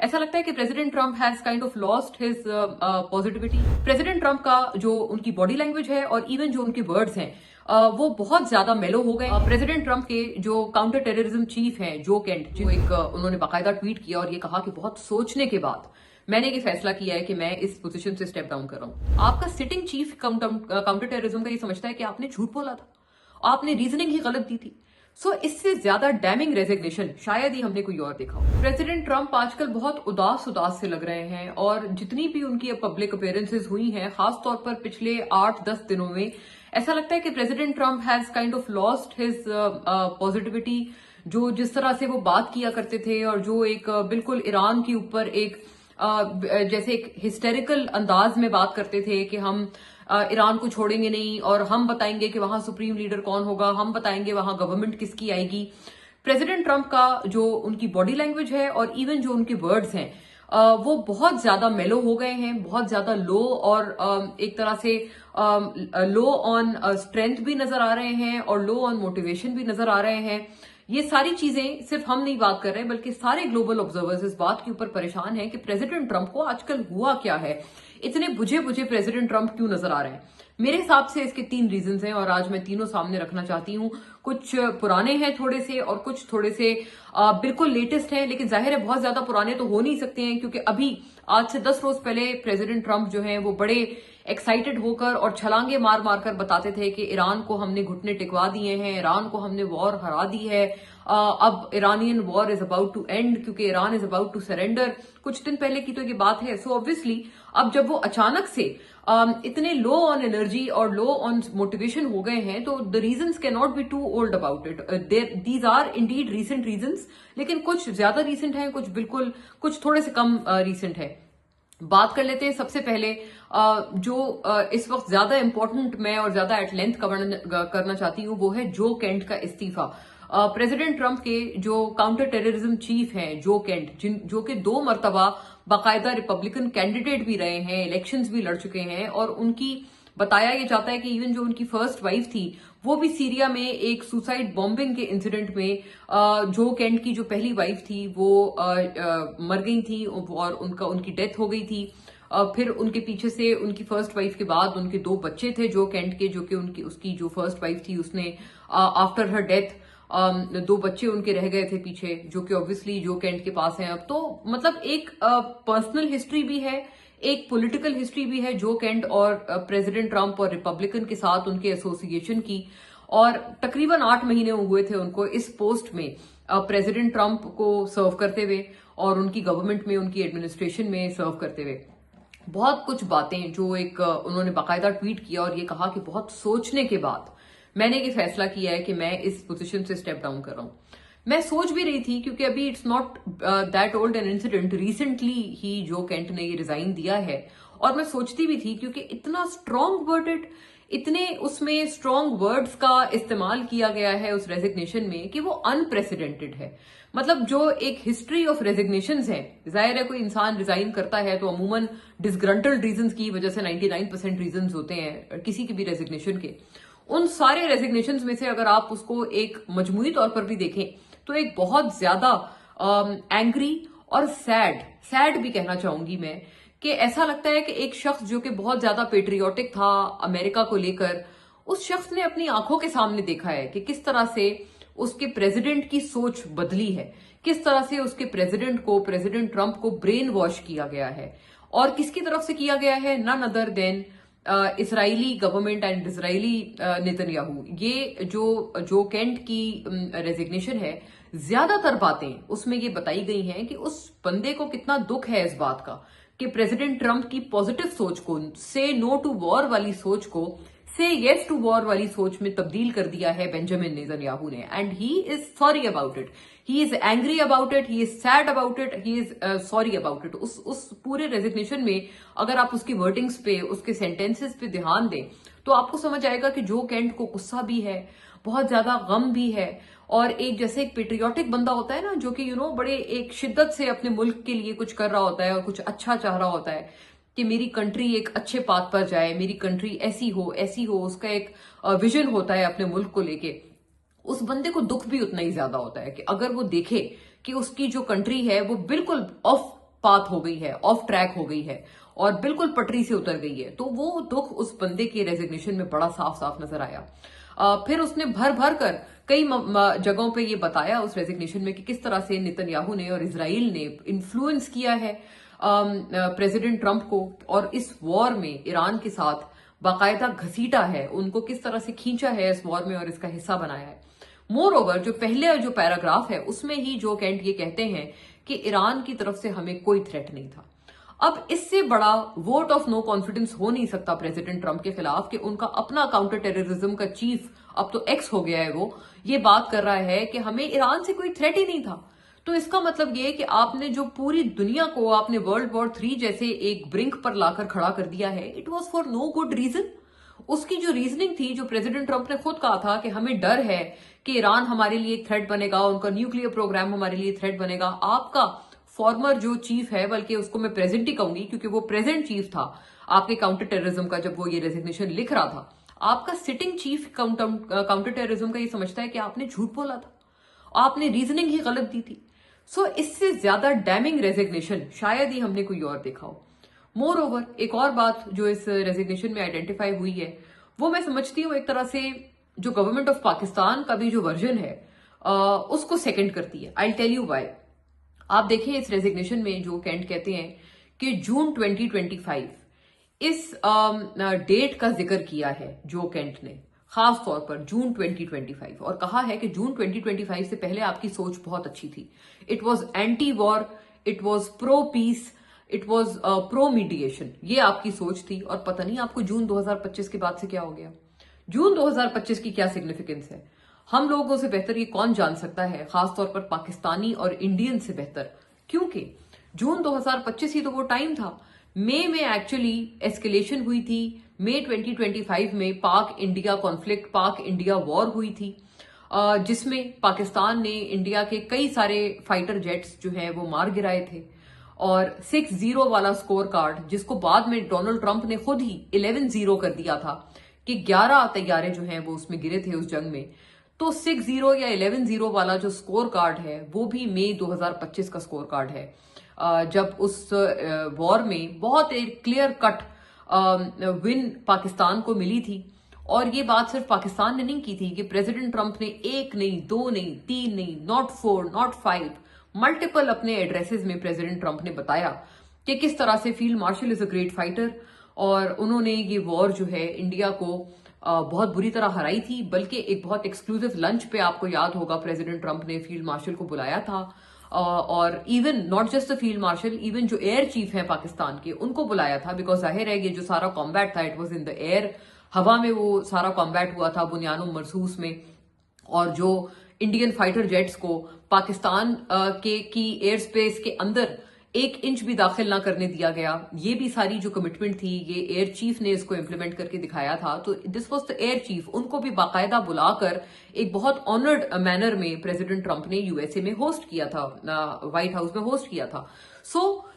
ऐसा लगता है कि president Trump has kind of lost his positivity. President Trump का जो उनकी बॉडी लैंग्वेज है और इवन जो उनके वर्ड्स हैं वो बहुत ज्यादा मेलो हो गए। प्रेसिडेंट ट्रंप के जो काउंटर टेररिज्म चीफ हैं जो केंट, जो एक उन्होंने बाकायदा ट्वीट किया और ये कहा कि बहुत सोचने के बाद मैंने ये फैसला किया है कि मैं इस पोजीशन से स्टेप डाउन कर रहा हूं। आपका सिटिंग चीफ काउंटर टेररिज्म का ये समझता है कि आपने झूठ बोला था, आपने रीजनिंग ही गलत दी थी। इससे ज्यादा डैमिंग रेजिग्नेशन शायद ही हमने कोई और देखा हो। प्रेसिडेंट ट्रंप आजकल बहुत उदास उदास से लग रहे हैं और जितनी भी उनकी पब्लिक अपीयरेंसेस हुई हैं, खासतौर पर पिछले 8-10 दिनों में, ऐसा लगता है कि president Trump has kind of lost his positivity. जो जिस तरह से वो बात किया करते थे और जो एक बिल्कुल ईरान के ऊपर एक जैसे एक हिस्टेरिकल अंदाज में बात करते थे कि हम ईरान को छोड़ेंगे नहीं और हम बताएंगे कि वहां सुप्रीम लीडर कौन होगा, हम बताएंगे वहां गवर्नमेंट किसकी आएगी। प्रेसिडेंट ट्रंप का जो उनकी बॉडी लैंग्वेज है और इवन जो उनके वर्ड्स हैं वो बहुत ज्यादा मेलो हो गए हैं, बहुत ज्यादा लो और एक तरह से लो ऑन स्ट्रेंथ भी नजर आ रहे हैं और लो ऑन मोटिवेशन भी नजर आ रहे हैं। ये सारी चीजें सिर्फ हम नहीं बात कर रहे हैं बल्कि सारे ग्लोबल ऑब्जर्वर्स इस बात के ऊपर परेशान हैं कि प्रेसिडेंट ट्रंप को आजकल हुआ क्या है, इतने बुझे बुझे प्रेसिडेंट ट्रंप क्यों नजर आ रहे हैं। मेरे हिसाब से इसके 3 रीजंस हैं और आज मैं तीनों सामने रखना चाहती हूं। कुछ पुराने हैं थोड़े से और कुछ थोड़े से बिल्कुल लेटेस्ट हैं, लेकिन जाहिर है बहुत ज्यादा पुराने तो हो नहीं सकते हैं क्योंकि अभी आज से 10 रोज पहले प्रेसिडेंट ट्रंप जो हैं वो बड़े एक्साइटेड होकर और छलांगे मार मार कर बताते थे कि ईरान को हमने घुटने टिकवा दिए हैं, ईरान को हमने वॉर हरा दी है, अब Iranian war is about to end क्योंकि Iran is about to surrender. कुछ दिन पहले की तो ये बात है। सो ऑब्वियसली अब जब वो अचानक से इतने लो ऑन एनर्जी और लो ऑन मोटिवेशन हो गए हैं तो the reasons can not be too old about it. These are indeed recent reasons, लेकिन कुछ ज्यादा रीसेंट हैं, कुछ थोड़े से कम रीसेंट है। बात कर लेते हैं सबसे पहले जो इस वक्त ज्यादा इंपॉर्टेंट मैं और ज्यादा एट लेंथ करना चाहती हूँ वो है जो केंट का इस्तीफा। प्रेसिडेंट ट्रंप के जो काउंटर टेररिज्म चीफ हैं जो केंट, जो कि 2 मरतबा बाकायदा रिपब्लिकन कैंडिडेट भी रहे हैं, इलेक्शंस भी लड़ चुके हैं और उनकी बताया ये जाता है कि इवन जो उनकी फर्स्ट वाइफ थी वो भी सीरिया में एक सुसाइड बॉम्बिंग के इंसिडेंट में जो केंट की जो पहली वाइफ थी वो मर गई थी और उनकी डेथ हो गई थी। फिर उनके पीछे से उनकी फर्स्ट वाइफ के बाद उनके 2 बच्चे थे जो केंट के, जो कि उसकी जो फर्स्ट वाइफ थी उसने आफ्टर हर डेथ 2 बच्चे उनके रह गए थे पीछे, जो कि ऑब्वियसली जो केंट के पास हैं अब। तो मतलब एक पर्सनल हिस्ट्री भी है, एक पॉलिटिकल हिस्ट्री भी है जो केंट और प्रेसिडेंट ट्रंप और रिपब्लिकन के साथ उनके एसोसिएशन की। और तकरीबन 8 महीने हुए थे उनको इस पोस्ट में प्रेसिडेंट ट्रंप को सर्व करते हुए और उनकी गवर्नमेंट में, उनकी एडमिनिस्ट्रेशन में सर्व करते हुए। बहुत कुछ बातें जो एक उन्होंने बाकायदा ट्वीट किया और ये कहा कि बहुत सोचने के बाद मैंने ये फैसला किया है कि मैं इस पोजीशन से स्टेप डाउन कर रहा हूं। मैं सोच भी रही थी क्योंकि अभी it's not that old an incident, recently ही जो केंट ने ये रिजाइन दिया है। और मैं सोचती भी थी क्योंकि इतना स्ट्रॉन्ग वर्डेड, इतने उसमें स्ट्रॉन्ग वर्ड्स का इस्तेमाल किया गया है उस रेजिग्नेशन में कि वो अनप्रेसिडेंटेड है। मतलब जो एक हिस्ट्री ऑफ रेजिग्नेशंस है, जाहिर है कोई इंसान रिजाइन करता है तो अमूमन डिसग्रंटल्ड रीजंस की वजह से 99% रीजंस होते हैं किसी की भी रेजिग्नेशन के। उन सारे रेजिग्नेशंस में से अगर आप उसको एक मजमूई तौर पर भी देखें तो एक बहुत ज्यादा एंग्री और सैड भी कहना चाहूंगी मैं कि ऐसा लगता है कि एक शख्स जो कि बहुत ज्यादा पेट्रियोटिक था अमेरिका को लेकर, उस शख्स ने अपनी आंखों के सामने देखा है कि किस तरह से उसके प्रेसिडेंट की सोच बदली है, किस तरह से उसके प्रेसिडेंट ट्रंप को ब्रेन वॉश किया गया है। और किसकी तरफ से किया गया है? None other than Israeli government and Israeli Netanyahu. ये जो केंट की रेजिग्नेशन है, ज्यादातर बातें उसमें ये बताई गई हैं कि उस बंदे को कितना दुख है इस बात का कि प्रेसिडेंट ट्रंप की पॉजिटिव सोच को, से नो टू वॉर वाली सोच को से येस टू वॉर वाली सोच में तब्दील कर दिया है बेंजामिन नेतन्याहू ने। And he is sorry about it, he is angry about it, he is sad about it, he is sorry about it. उस पूरे रेजिग्नेशन में अगर आप उसकी वर्डिंग्स पे, उसके सेंटेंसेस पे ध्यान दें तो आपको समझ आएगा कि जो केंट को गुस्सा भी है, बहुत ज्यादा गम भी है और एक जैसे एक पेट्रियोटिक बंदा होता है ना जो कि बड़े एक शिद्दत से अपने मुल्क के लिए कुछ कर रहा होता है और कुछ अच्छा चाह रहा होता है कि मेरी कंट्री एक अच्छे पाथ पर जाए, मेरी कंट्री ऐसी हो, उसका एक विजन होता है अपने मुल्क को लेके। उस बंदे को दुख भी उतना ही ज्यादा होता है कि अगर वो देखे कि उसकी जो कंट्री है वो बिल्कुल ऑफ पाथ हो गई है, ऑफ ट्रैक हो गई है और बिल्कुल पटरी से उतर गई है। तो वो दुख उस बंदे के रेजिग्नेशन में बड़ा साफ साफ नजर आया। फिर उसने भर भर कर कई जगहों पे ये बताया उस रेजिग्नेशन में कि किस तरह से नेतन्याहू ने और इजराइल ने इन्फ्लुएंस किया है प्रेसिडेंट ट्रंप को और इस वॉर में ईरान के साथ बाकायदा घसीटा है, उनको किस तरह से खींचा है इस वॉर में और इसका हिस्सा बनाया है। मोर ओवर जो पहले जो पैराग्राफ है उसमें ही जो केंट ये कहते हैं कि ईरान की तरफ से हमें कोई थ्रेट नहीं था। अब इससे बड़ा वोट ऑफ नो कॉन्फिडेंस हो नहीं सकता प्रेसिडेंट ट्रंप के खिलाफ कि उनका अपना काउंटर टेररिज्म का चीफ, अब तो एक्स हो गया है, वो ये बात कर रहा है कि हमें ईरान से कोई थ्रेट ही नहीं था। तो इसका मतलब ये कि आपने जो पूरी दुनिया को आपने वर्ल्ड वॉर 3 जैसे एक ब्रिंक पर लाकर खड़ा कर दिया है, it was for no good reason. उसकी जो रीजनिंग थी, जो प्रेसिडेंट ट्रंप ने खुद कहा था कि हमें डर है कि ईरान हमारे लिए थ्रेट बनेगा, उनका न्यूक्लियर प्रोग्राम हमारे लिए थ्रेट बनेगा। आपका फॉर्मर जो चीफ है, बल्कि उसको मैं प्रेजेंट ही कहूंगी क्योंकि वो प्रेजेंट चीफ था आपके काउंटर टेररिज्म का, जब वो ये रेजिग्नेशन लिख रहा था, आपका सिटिंग चीफ काउंटर टेररिज्म का ये समझता है कि आपने झूठ बोला था, आपने रीजनिंग ही गलत दी थी। सो इससे ज्यादा डैमिंग रेजिग्नेशन शायद ही हमने कोई और देखा हो। मोर ओवर एक और बात जो इस रेजिग्नेशन में आइडेंटिफाई हुई है, वो मैं समझती हूँ एक तरह से जो गवर्नमेंट ऑफ पाकिस्तान का भी जो वर्जन है उसको सेकंड करती है। I tell you why. आप देखें इस रेजिग्नेशन में जो केंट कहते हैं कि जून 2025 इस डेट का जिक्र किया है जो केंट ने, खास तौर पर जून 2025, और कहा है कि जून 2025 से पहले आपकी सोच बहुत अच्छी थी। It was anti war, it was pro peace, it was pro mediation, ये आपकी सोच थी। और पता नहीं आपको जून 2025 के बाद से क्या हो गया। जून 2025 की क्या सिग्निफिकेंस है, हम लोगों से बेहतर ये कौन जान सकता है, खासतौर पर पाकिस्तानी और इंडियन से बेहतर, क्योंकि जून 2025 ही तो वो टाइम था। मई में एक्चुअली एस्केलेशन हुई थी। मई 2025 में पाक इंडिया कॉन्फ्लिक्ट, पाक इंडिया वॉर हुई थी, जिसमें पाकिस्तान ने इंडिया के कई सारे फाइटर जेट्स जो हैं वो मार गिराए थे। और 6-0 वाला स्कोर कार्ड, जिसको बाद में डोनाल्ड ट्रंप ने खुद ही 11-0 कर दिया था कि 11 तैयारे जो हैं वो उसमें गिरे थे उस जंग में। तो 6-0 या 11-0 वाला जो स्कोर कार्ड है वो भी मई 2025 का स्कोर कार्ड है, जब उस वॉर में बहुत एक क्लियर कट विन पाकिस्तान को मिली थी। और ये बात सिर्फ पाकिस्तान ने नहीं की थी कि प्रेसिडेंट ट्रंप ने 1 नहीं, 2 नहीं, 3 नहीं, नॉट 4, नॉट 5, मल्टीपल अपने एड्रेसेस में प्रेसिडेंट ट्रंप ने बताया कि किस तरह से field marshal is a great fighter और उन्होंने ये वॉर जो है इंडिया को बहुत बुरी तरह हराई थी। बल्कि एक बहुत एक्सक्लूसिव लंच पे आपको याद होगा प्रेसिडेंट ट्रंप ने फील्ड मार्शल को बुलाया था, और even not just the field martial, even जो एयर चीफ है पाकिस्तान के उनको बुलाया था, बिकॉज जाहिर है ये जो सारा कॉम्बैट था it was in the air, हवा में वो सारा कॉम्बैट हुआ था बुनियानुम मरसूस में। और जो इंडियन फाइटर जेट्स को पाकिस्तान की एयर स्पेस के अंदर 1 इंच भी दाखिल ना करने दिया गया, ये भी सारी जो कमिटमेंट थी ये एयर चीफ ने इसको इम्प्लीमेंट करके दिखाया था। तो this was the air chief, उनको भी बाकायदा बुलाकर एक बहुत ऑनर्ड मैनर में प्रेसिडेंट ट्रंप ने यूएसए में होस्ट किया था, व्हाइट हाउस में होस्ट किया था। सो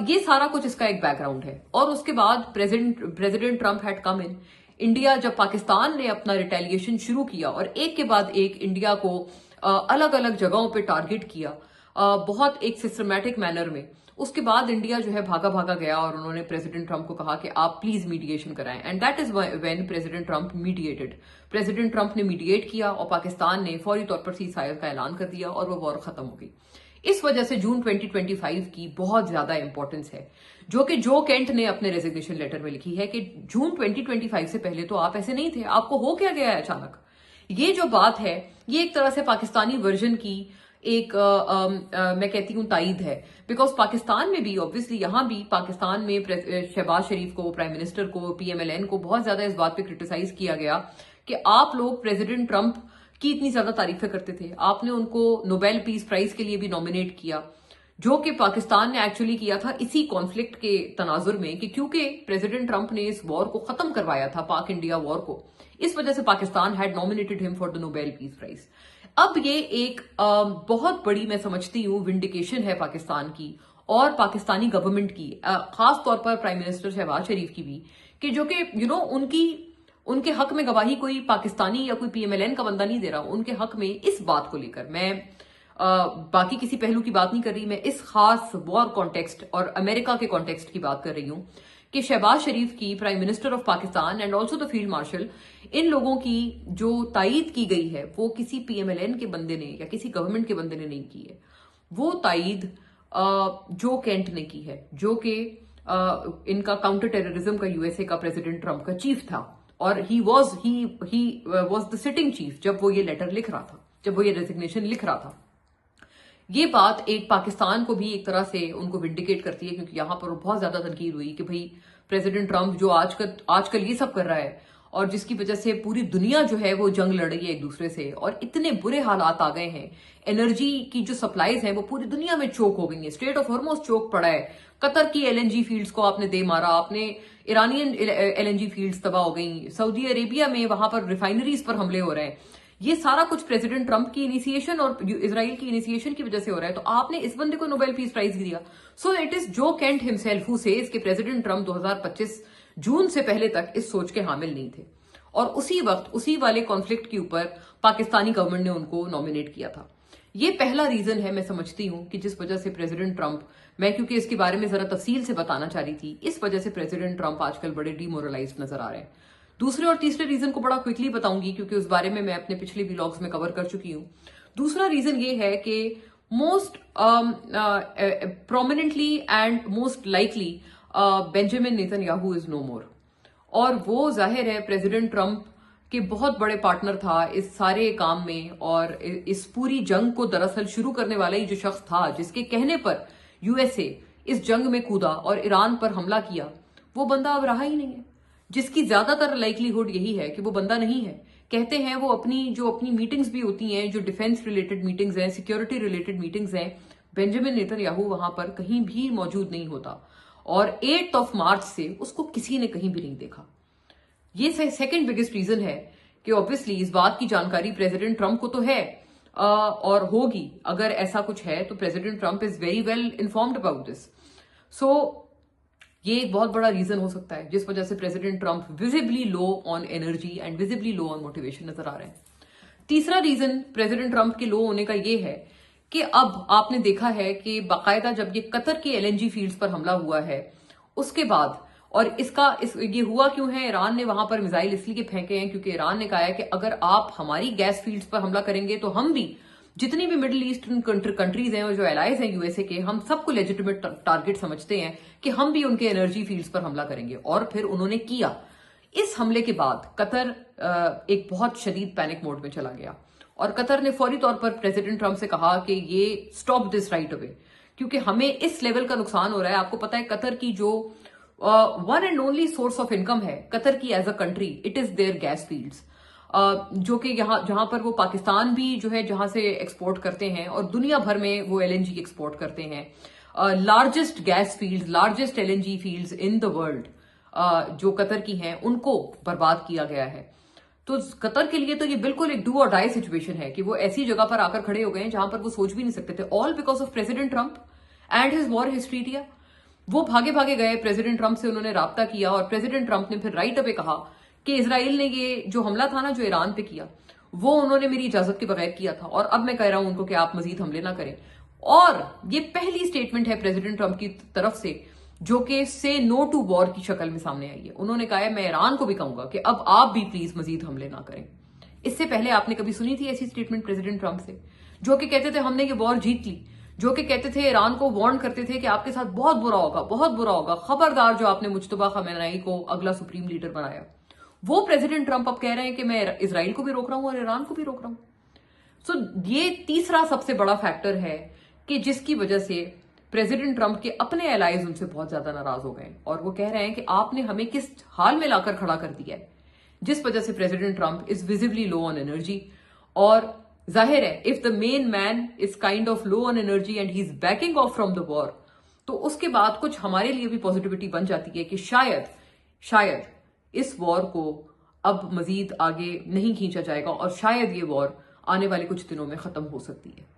ये सारा कुछ इसका एक बैकग्राउंड है। और उसके बाद president Trump had come in India, जब पाकिस्तान ने अपना रिटेलिएशन शुरू किया और एक के बाद एक इंडिया को अलग अलग जगहों पे टारगेट किया बहुत एक सिस्टमैटिक मैनर में। उसके बाद इंडिया जो है भागा भागा गया और उन्होंने प्रेसिडेंट ट्रंप को कहा कि आप प्लीज मीडिएशन कराएं, and that is when president Trump mediated. President Trump ने मीडिएट किया और पाकिस्तान ने फौरी तौर पर सीज़फायर का ऐलान कर दिया और वो वॉर खत्म हो गई। इस वजह से जून 2025 की बहुत ज्यादा इंपॉर्टेंस है, जो कि जो केंट ने अपने रेजिग्नेशन लेटर में लिखी है कि जून 2025 से पहले तो आप ऐसे नहीं थे, आपको हो क्या गया है अचानक। ये जो बात है ये एक तरह से पाकिस्तानी वर्जन की एक मैं कहती हूं ताईद है, बिकॉज पाकिस्तान में भी ऑब्वियसली यहां भी पाकिस्तान में शहबाज शरीफ को, प्राइम मिनिस्टर को, पीएमएलएन को बहुत ज्यादा इस बात पे क्रिटिसाइज किया गया कि आप लोग प्रेसिडेंट ट्रंप की इतनी ज्यादा तारीफें करते थे, आपने उनको नोबेल पीस प्राइज के लिए भी नॉमिनेट किया, जो कि पाकिस्तान ने एक्चुअली किया था इसी कॉन्फ्लिक्ट के तनाजुर में कि क्योंकि प्रेसिडेंट ट्रंप ने इस वॉर को खत्म करवाया था, पाक इंडिया वॉर को, इस वजह से Pakistan had nominated him for the Nobel Peace Prize. अब ये एक बहुत बड़ी मैं समझती हूँ विंडिकेशन है पाकिस्तान की और पाकिस्तानी गवर्नमेंट की, खास तौर पर प्राइम मिनिस्टर शहबाज शरीफ की भी, कि जो कि उनके हक में गवाही कोई पाकिस्तानी या कोई पीएमएलएन का बंदा नहीं दे रहा, उनके हक में इस बात को लेकर मैं बाकी किसी पहलू की बात नहीं कर रही, मैं इस खास वॉर कॉन्टेक्स्ट और अमेरिका के कॉन्टेक्स्ट की बात कर रही हूं कि शहबाज शरीफ की, prime minister of Pakistan and also the field marshal, इन लोगों की जो तायीद की गई है वो किसी पीएमएलएन के बंदे ने या किसी गवर्नमेंट के बंदे ने नहीं की है। वो तायीद जो केंट ने की है, जो कि इनका काउंटर टेररिज्म का यूएसए का प्रेसिडेंट ट्रंप का चीफ था, और he was the sitting chief जब वो ये लेटर लिख रहा था, जब वो ये रेजिग्नेशन लिख रहा था। ये बात एक पाकिस्तान को भी एक तरह से उनको विंडिकेट करती है, क्योंकि यहां पर बहुत ज्यादा तनकीद हुई कि भाई प्रेसिडेंट ट्रंप जो आजकल ये सब कर रहा है और जिसकी वजह से पूरी दुनिया जो है वो जंग लड़ रही है एक दूसरे से, और इतने बुरे हालात आ गए हैं, एनर्जी की जो सप्लाईज हैं वो पूरी दुनिया में चोक हो गई है, स्ट्रेट ऑफ हॉर्मुज चोक पड़ा है, कतर की एलएनजी फील्ड्स को आपने दे मारा, आपने ईरानियन एलएनजी फील्ड्स तबाह हो गई, सऊदी अरेबिया में वहां पर रिफाइनरीज पर हमले हो रहे हैं। ये सारा कुछ प्रेसिडेंट ट्रंप की इनिशिएशन और इजराइल की इनिशिएशन की वजह से हो रहा है। तो आपने इस बंदे को नोबेल पीस प्राइज दिया। सो इट इज जो केंट हिमसेल्फ हु सेज कि प्रेसिडेंट ट्रंप 2025 जून से पहले तक इस सोच के हामिल नहीं थे, और उसी वक्त उसी वाले कॉन्फ्लिक्ट के ऊपर पाकिस्तानी गवर्नमेंट ने उनको नॉमिनेट किया था। ये पहला रीजन है, मैं समझती हूं, कि जिस वजह से प्रेसिडेंट ट्रंप, मैं क्योंकि इसके बारे में जरा तफसील से बताना चाह रही थी, इस वजह से प्रेसिडेंट ट्रंप आजकल बड़े डिमोरलाइज्ड नजर आ रहे हैं। दूसरे और तीसरे रीजन को बड़ा क्विकली बताऊंगी, क्योंकि उस बारे में मैं अपने पिछले व्लॉग्स में कवर कर चुकी हूं। दूसरा रीजन ये है कि most prominently and most likely Benjamin Netanyahu is no more, और वो जाहिर है प्रेसिडेंट ट्रंप के बहुत बड़े पार्टनर था इस सारे काम में, और इस पूरी जंग को दरअसल शुरू करने वाला ही जो शख्स था, जिसके कहने पर यूएसए इस जंग में कूदा और ईरान पर हमला किया, वो बंदा अब रहा ही नहीं है, जिसकी ज्यादातर लाइकलीहुड यही है कि वो बंदा नहीं है। कहते हैं वो अपनी मीटिंग्स भी होती हैं, जो डिफेंस रिलेटेड मीटिंग्स हैं, सिक्योरिटी रिलेटेड मीटिंग्स हैं, बेंजामिन नेतन्याहू वहां पर कहीं भी मौजूद नहीं होता, और 8 मार्च से उसको किसी ने कहीं भी नहीं देखा। ये सेकंड बिगेस्ट रीजन है कि ऑब्वियसली इस बात की जानकारी प्रेसिडेंट ट्रंप को तो है, और होगी, अगर ऐसा कुछ है तो president Trump is very well informed about this. So ये एक बहुत बड़ा रीजन हो सकता है जिस वजह से president Trump visibly low on energy and visibly low on motivation नजर आ रहे हैं। तीसरा रीजन प्रेसिडेंट ट्रंप के लो होने का ये है कि अब आपने देखा है कि बाकायदा जब ये कतर के एलएनजी फील्ड्स पर हमला हुआ है उसके बाद, और ये हुआ क्यों है, ईरान ने वहां पर मिसाइल इसलिए फेंके हैं क्योंकि ईरान ने कहा है कि अगर आप हमारी गैस फील्ड्स पर हमला करेंगे तो हम भी, जितनी भी मिडिल ईस्टर्न कंट्रीज हैं और जो एलाइज हैं यूएसए के, हम सबको लेजिटिमेट टारगेट समझते हैं कि हम भी उनके एनर्जी फील्ड्स पर हमला करेंगे, और फिर उन्होंने किया। इस हमले के बाद कतर एक बहुत शदीद पैनिक मोड में चला गया, और कतर ने फौरी तौर पर प्रेसिडेंट ट्रंप से कहा कि ये स्टॉप दिस राइट अवे, क्योंकि हमें इस लेवल का नुकसान हो रहा है। आपको पता है कतर की जो one and only source of income है कतर की as a country, it is there gas fields, जो कि जहां पर वो पाकिस्तान भी जो है जहां से एक्सपोर्ट करते हैं, और दुनिया भर में वो एलएनजी एक्सपोर्ट करते हैं। Largest gas fields, largest LNG fields in the world जो कतर की हैं, उनको बर्बाद किया गया है। तो कतर के लिए तो ये बिल्कुल एक डू और डाई सिचुएशन है कि वो ऐसी जगह पर आकर खड़े हो गए हैं जहां पर वो सोच भी नहीं सकते थे, all because of president Trump and his war history. वो भागे भागे गए, प्रेसिडेंट ट्रंप से उन्होंने राब्ता किया, और प्रेसिडेंट ट्रंप ने फिर राइट अवे कहा कि इजराइल ने ये जो हमला था ना, जो ईरान पे किया, वो उन्होंने मेरी इजाजत के बगैर किया था, और अब मैं कह रहा हूं उनको कि आप मजीद हमले ना करें। और ये पहली स्टेटमेंट है प्रेसिडेंट ट्रंप की तरफ से जो कि से नो टू वॉर की शक्ल में सामने आई है। उन्होंने कहा है मैं ईरान को भी कहूंगा कि अब आप भी प्लीज मजीद हमले ना करें। इससे पहले आपने कभी सुनी थी ऐसी स्टेटमेंट प्रेसिडेंट ट्रंप से, जो कि कहते थे हमने ये वॉर जीत ली, जो कि कहते थे, ईरान को वार्न करते थे कि आपके साथ बहुत बुरा होगा, बहुत बुरा होगा, खबरदार जो आपने मुज्तबा खमेनी को अगला सुप्रीम लीडर बनाया। वो प्रेसिडेंट ट्रंप अब कह रहे हैं कि मैं इजराइल को भी रोक रहा हूं और ईरान को भी रोक रहा हूं। सो ये तीसरा सबसे बड़ा फैक्टर है कि जिसकी वजह से प्रेसिडेंट ट्रंप के अपने एलाइज उनसे बहुत ज्यादा नाराज हो गए, और वो कह रहे हैं कि आपने हमें किस हाल में लाकर खड़ा कर दिया है, जिस वजह से president Trump is visibly low on energy. और जाहिर है if the main man is kind of low on energy and he is banking of from the war, तो उसके बाद कुछ हमारे लिए भी पॉजिटिविटी बन जाती है कि शायद इस वॉर को अब मजीद आगे नहीं खींचा जाएगा, और शायद ये वॉर आने वाले कुछ दिनों में खत्म हो सकती है।